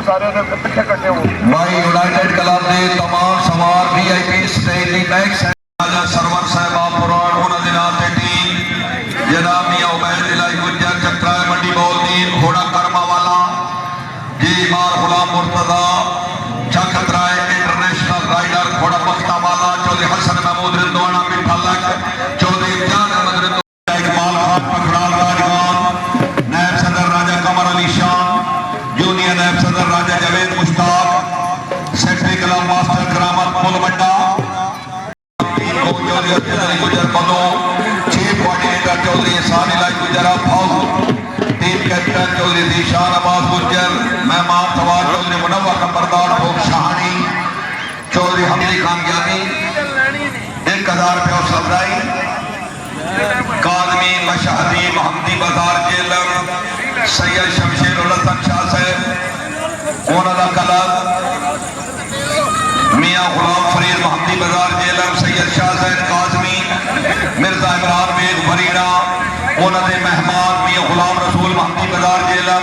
सारे ने पिछे कट्टे हो भाई यूनाइटेड क्लब के तमाम सवार वीआईपी स्टेज की बैक साइड सरवर साहब पुराण उन्होंने नाम से टीम जनाब मियां उबैद इलाही गुज्जर चक्राए मंडी बौलदीन घोड़ा कर्मा वाला जी मार गुलाम मुर्तजा चक्राए इंटरनेशनल राइडर घोड़ा बख्ता वाला चौधरी हसन महमूद रिंदवाना मिठा लक चौधरी इम्तियाज अहमद रिंदवाना इकबाल खान पखड़ाल राजगान नायब सदर राजा कमर अली शाह जूनियर नायब सदर Raja Javed Mushtaq secretary club master Karamat Pulwanda Chaudhary Arjun Ali गुजर बलो chief coordinator Chaudhary Ehsan Elahi Gujar house team captain Chaudhary Zeeshan Abbas Gujar मेहमान सवार चौधरी मुनव्वर नंबरदार भोग शाहानी चौधरी हमदी खान ज्ञानी 1000 रुपया सफराई कादमी मशहदी महमदी बाजार जेलम सैयद शमशेर उल हसन शाह साहब उन्होंने क्लब मियां गुलाम फरीद महमदी बाजार जेलम सैयद शाह साहब काजमी मिर्जा इमरान बेग बरीना उन्होंने मेहमान मियां गुलाम रसूल महमदी बाजार जेलम